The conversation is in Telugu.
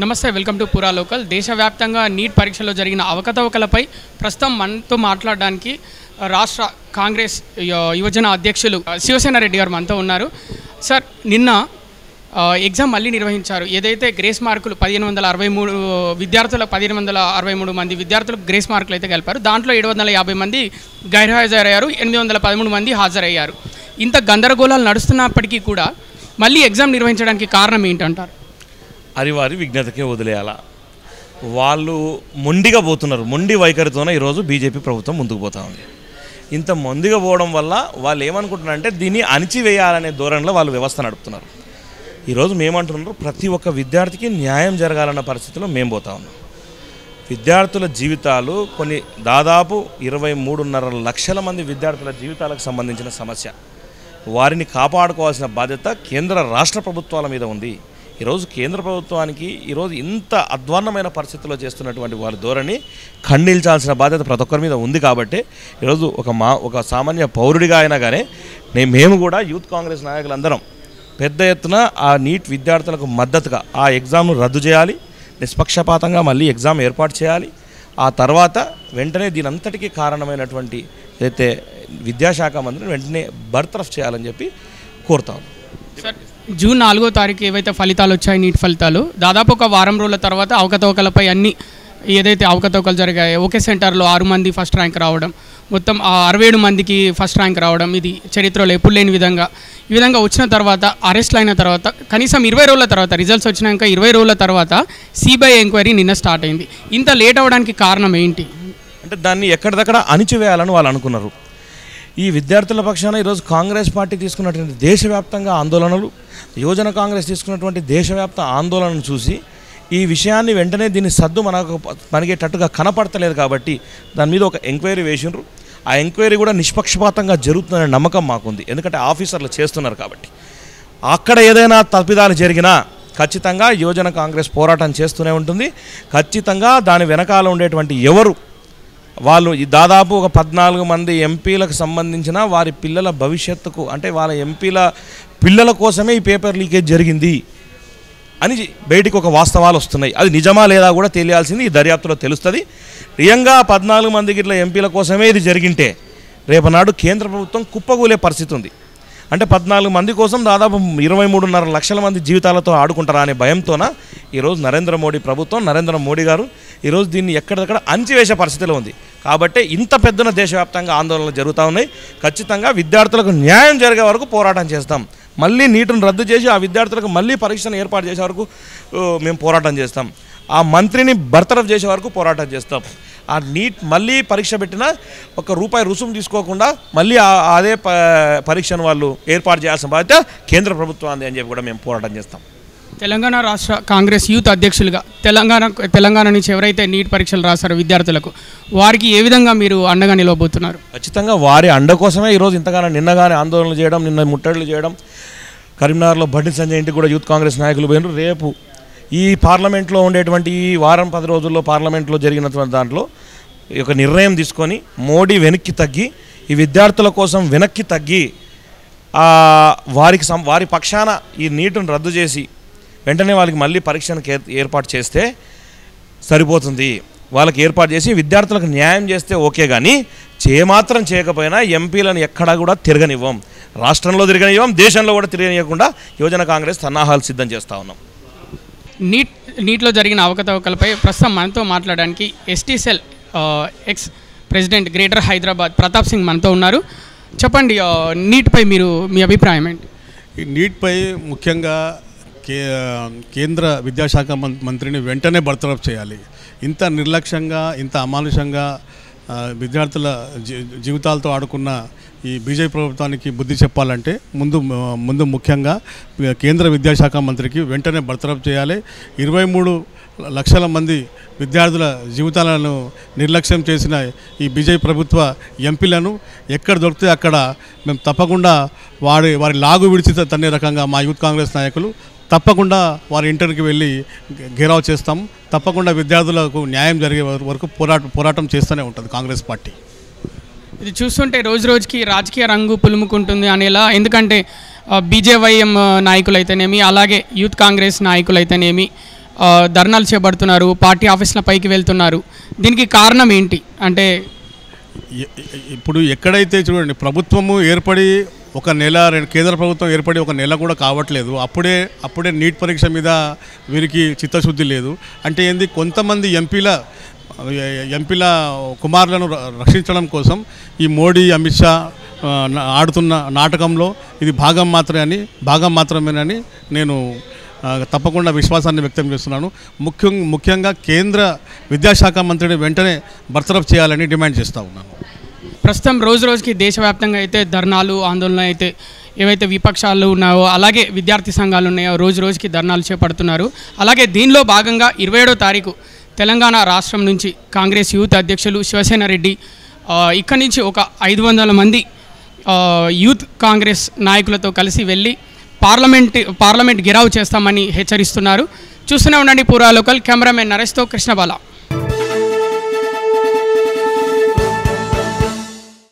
నమస్తే, వెల్కమ్ టు పురా లోకల్. దేశవ్యాప్తంగా నీట్ పరీక్షలో జరిగిన అవకతవకలపై ప్రస్తుతం మనతో మాట్లాడడానికి రాష్ట్ర కాంగ్రెస్ యువజన అధ్యక్షులు శివసేన రెడ్డి గారు మనతో ఉన్నారు. సార్, నిన్న ఎగ్జామ్ మళ్ళీ నిర్వహించారు. ఏదైతే గ్రేస్ మార్కులు 1563 విద్యార్థుల 1563 మంది విద్యార్థులకు గ్రేస్ మార్కులు అయితే కలిపారు. దాంట్లో 750 మంది గైర్హాజరయ్యారు, 813 మంది హాజరయ్యారు. ఇంత గందరగోళాలు నడుస్తున్నప్పటికీ కూడా మళ్ళీ ఎగ్జామ్ నిర్వహించడానికి కారణం ఏంటంటారు? అది వారి విజ్ఞతకే వదిలేయాల. వాళ్ళు మొండిగా పోతున్నారు. మొండి వైఖరితోనే ఈరోజు బీజేపీ ప్రభుత్వం ముందుకు పోతా ఉంది. ఇంత మొండిగా పోవడం వల్ల వాళ్ళు ఏమనుకుంటున్నారంటే దీన్ని అణిచివేయాలనే ధోరణిలో వాళ్ళు వ్యవస్థ నడుపుతున్నారు. ఈరోజు మేమంటున్నారు, ప్రతి ఒక్క విద్యార్థికి న్యాయం జరగాలన్న పరిస్థితిలో మేము పోతా ఉన్నాం. విద్యార్థుల జీవితాలు కొన్ని దాదాపు 23.5 లక్షల మంది విద్యార్థుల జీవితాలకు సంబంధించిన సమస్య. వారిని కాపాడుకోవాల్సిన బాధ్యత కేంద్ర రాష్ట్ర ప్రభుత్వాల మీద ఉంది. ఈరోజు కేంద్ర ప్రభుత్వానికి ఈరోజు ఇంత అధ్వాన్నమైన పరిస్థితుల్లో చేస్తున్నటువంటి వారి ధోరణి ఖండించాల్సిన బాధ్యత ప్రతి ఒక్కరి మీద ఉంది. కాబట్టి ఈరోజు ఒక సామాన్య పౌరుడిగా అయినా కానీ మేము కూడా యూత్ కాంగ్రెస్ నాయకులందరం పెద్ద ఎత్తున ఆ నీట్ విద్యార్థులకు మద్దతుగా ఆ ఎగ్జామ్ను రద్దు చేయాలి, నిష్పక్షపాతంగా మళ్ళీ ఎగ్జామ్ ఏర్పాటు చేయాలి. ఆ తర్వాత వెంటనే దీనంతటికీ కారణమైనటువంటి ఏదైతే విద్యాశాఖ మంత్రిని వెంటనే బర్తరఫ్ చేయాలని చెప్పి కోరుతాం. సార్, జూన్ 4వ తారీఖు ఏవైతే ఫలితాలు వచ్చాయి, నీట్ ఫలితాలు, దాదాపు ఒక వారం రోజుల తర్వాత అవకతవకలపై అన్ని ఏదైతే అవకతవకలు జరిగాయో, ఒకే సెంటర్లో 6 మంది ఫస్ట్ ర్యాంక్ రావడం, మొత్తం 67 మందికి ఫస్ట్ ర్యాంక్ రావడం, ఇది చరిత్రలో ఎప్పుడు లేని ఈ విధంగా వచ్చిన తర్వాత, అరెస్ట్లు అయిన తర్వాత కనీసం 20 రోజుల తర్వాత, రిజల్ట్స్ వచ్చినాక 20 రోజుల తర్వాత సిబిఐ ఎంక్వైరీ నిన్న స్టార్ట్ అయింది. ఇంత లేట్ అవ్వడానికి కారణం ఏంటి? అంటే దాన్ని ఎక్కడిదక్కడ అణిచివేయాలని వాళ్ళు అనుకున్నారు. ఈ విద్యార్థుల పక్షాన ఈరోజు కాంగ్రెస్ పార్టీ తీసుకున్నటువంటి దేశవ్యాప్తంగా ఆందోళనలు, యువజన కాంగ్రెస్ తీసుకున్నటువంటి దేశవ్యాప్త ఆందోళనను చూసి ఈ విషయాన్ని వెంటనే దీన్ని సద్దు మనకు పనిగేటట్టుగా కనపడతలేదు. కాబట్టి దాని మీద ఒక ఎంక్వైరీ వేసినారు. ఆ ఎంక్వైరీ కూడా నిష్పక్షపాతంగా జరుగుతుందనే నమ్మకం మాకుంది. ఎందుకంటే ఆఫీసర్లు చేస్తున్నారు కాబట్టి. అక్కడ ఏదైనా తప్పిదాలు జరిగినా ఖచ్చితంగా యువజన కాంగ్రెస్ పోరాటం చేస్తూనే ఉంటుంది. ఖచ్చితంగా దాని వెనకాల ఉండేటువంటి ఎవరు వాళ్ళు దాదాపు ఒక 14 మంది ఎంపీలకు సంబంధించిన వారి పిల్లల భవిష్యత్తుకు, అంటే వాళ్ళ ఎంపీల పిల్లల కోసమే ఈ పేపర్ లీకేజ్ జరిగింది అని బయటికి ఒక వాస్తవాలు వస్తున్నాయి. అది నిజమా లేదా కూడా తెలియాల్సింది ఈ దర్యాప్తులో తెలుస్తుంది. నిజంగా 14 మందికి ఇట్లా ఎంపీల కోసమే ఇది జరిగింటే రేపనాడు కేంద్ర ప్రభుత్వం కుప్పగూలే పరిస్థితి ఉంది. అంటే 14 మంది కోసం దాదాపు 23.5 లక్షల మంది జీవితాలతో ఆడుకుంటారా అనే భయంతోన ఈరోజు నరేంద్ర మోడీ ప్రభుత్వం, నరేంద్ర మోడీ గారు ఈరోజు దీన్ని ఎక్కడికక్కడ అణిచివేసే పరిస్థితిలో ఉంది. కాబట్టి ఇంత పెద్దన దేశవ్యాప్తంగా ఆందోళనలు జరుగుతూ ఉన్నాయి. ఖచ్చితంగా విద్యార్థులకు న్యాయం జరిగే వరకు పోరాటం చేస్తాం. మళ్ళీ నీటును రద్దు చేసి ఆ విద్యార్థులకు మళ్ళీ పరీక్షను ఏర్పాటు చేసే వరకు మేము పోరాటం చేస్తాం. ఆ మంత్రిని బర్తరఫ్ చేసే వరకు పోరాటం చేస్తాం. ఆ నీట్ మళ్ళీ పరీక్ష పెట్టినా ₹1 రుసుము తీసుకోకుండా మళ్ళీ అదే పరీక్షను వాళ్ళు ఏర్పాటు చేయాల్సిన బాధ్యత కేంద్ర ప్రభుత్వాన్ని అని చెప్పి కూడా మేము పోరాటం చేస్తాం. తెలంగాణ రాష్ట్ర కాంగ్రెస్ యూత్ అధ్యక్షులుగా తెలంగాణ నుంచి ఎవరైతే నీట్ పరీక్షలు రాశారో విద్యార్థులకు, వారికి ఏ విధంగా మీరు అండగా నిలవబోతున్నారు? ఖచ్చితంగా వారి అండ కోసమే ఈరోజు ఇంతగానో నిన్నగానే ఆందోళనలు చేయడం, నిన్న ముట్టడులు చేయడం. కరీంనగర్లో బండి సంజయ్ ఇంటికి కూడా యూత్ కాంగ్రెస్ నాయకులు పోయినారు. రేపు ఈ పార్లమెంట్లో ఉండేటువంటి ఈ వారం 10 రోజుల్లో పార్లమెంట్లో జరిగినటువంటి దాంట్లో ఒక నిర్ణయం తీసుకొని మోడీ వెనక్కి తగ్గి ఈ విద్యార్థుల కోసం వెనక్కి తగ్గి వారి పక్షాన ఈ నీటును రద్దు చేసి వెంటనే వాళ్ళకి మళ్ళీ పరీక్షను ఏర్పాటు చేస్తే సరిపోతుంది. వాళ్ళకి ఏర్పాటు చేసి విద్యార్థులకు న్యాయం చేస్తే ఓకే, కానీ చేయమాత్రం చేయకపోయినా ఎంపీలను ఎక్కడా కూడా తిరగనివ్వం. రాష్ట్రంలో తిరగనివ్వం, దేశంలో కూడా తిరగనివ్వకుండా యువజన కాంగ్రెస్ సన్నాహాలు సిద్ధం చేస్తూ ఉన్నాం. నీట్లో జరిగిన అవకతవకలపై ప్రస్తుతం మనతో మాట్లాడడానికి ST cell ex president greater Hyderabad Pratap Singh మనతో ఉన్నారు. చెప్పండి, నీట్పై మీ అభిప్రాయం ఏంటి? ఈ నీట్పై ముఖ్యంగా కేంద్ర విద్యాశాఖ మంత్రిని వెంటనే బర్తరఫ్ చేయాలి. ఇంత నిర్లక్ష్యంగా, ఇంత అమానుషంగా విద్యార్థుల జీవితాలతో ఆడుకున్న ఈ బీజేపీ ప్రభుత్వానికి బుద్ధి చెప్పాలంటే ముందు ముఖ్యంగా కేంద్ర విద్యాశాఖ మంత్రికి వెంటనే బర్తరఫ్ చేయాలి. 23 లక్షల మంది విద్యార్థుల జీవితాలను నిర్లక్ష్యం చేసిన ఈ బీజేపీ ప్రభుత్వ ఎంపీలను ఎక్కడ దొరికితే అక్కడ మేము తప్పకుండా వారి లాగు విడిచి తన్నే రకంగా మా యూత్ కాంగ్రెస్ నాయకులు తప్పకుండా వారి ఇంటర్కి వెళ్ళి ఘేరావ్ చేస్తాం. తప్పకుండా విద్యార్థులకు న్యాయం జరిగే వరకు పోరాటం చేస్తూనే ఉంటుంది కాంగ్రెస్ పార్టీ. ఇది చూస్తుంటే రోజు రోజుకి రాజకీయ రంగు పులుముకుంటుంది అనేలా, ఎందుకంటే బీజేవైఎం నాయకులైతేనేమి అలాగే యూత్ కాంగ్రెస్ నాయకులైతేనేమి ధర్నాలు చేపడుతున్నారు, పార్టీ ఆఫీసుల పైకి వెళ్తున్నారు. దీనికి కారణం ఏంటి అంటే ఇప్పుడు ఎక్కడైతే చూడండి ప్రభుత్వము ఏర్పడి ఒక నెల కేంద్ర ప్రభుత్వం ఏర్పడి ఒక నెల కూడా కావట్లేదు, అప్పుడే నీట్ పరీక్ష మీద వీరికి చిత్తశుద్ధి లేదు అంటే ఏంది? కొంతమంది ఎంపీల కుమారులను రక్షించడం కోసం ఈ మోడీ అమిత్ షా ఆడుతున్న నాటకంలో ఇది భాగం మాత్రమేనని నేను తప్పకుండా విశ్వాసాన్ని వ్యక్తం చేస్తున్నాను. ముఖ్యంగా కేంద్ర విద్యాశాఖ మంత్రిని వెంటనే బర్తరఫ్ చేయాలని డిమాండ్ చేస్తూ ఉన్నాను. ప్రస్తుతం రోజుకి దేశవ్యాప్తంగా అయితే ధర్నాలు ఆందోళన అయితే ఏవైతే విపక్షాలు ఉన్నాయో అలాగే విద్యార్థి సంఘాలు ఉన్నాయో రోజుకి ధర్నాలు చేపడుతున్నారు. అలాగే దీనిలో భాగంగా 27వ తారీఖు తెలంగాణ రాష్ట్రం నుంచి కాంగ్రెస్ యూత్ అధ్యక్షులు శివసేన రెడ్డి ఇక్కడి నుంచి ఒక 500 మంది యూత్ కాంగ్రెస్ నాయకులతో కలిసి వెళ్ళి పార్లమెంట్ ఘెరావు చేస్తామని హెచ్చరిస్తున్నారు. చూస్తూనే ఉండండి పూరా లోకల్. కెమెరామెన్ నరేష్తో కృష్ణబాల.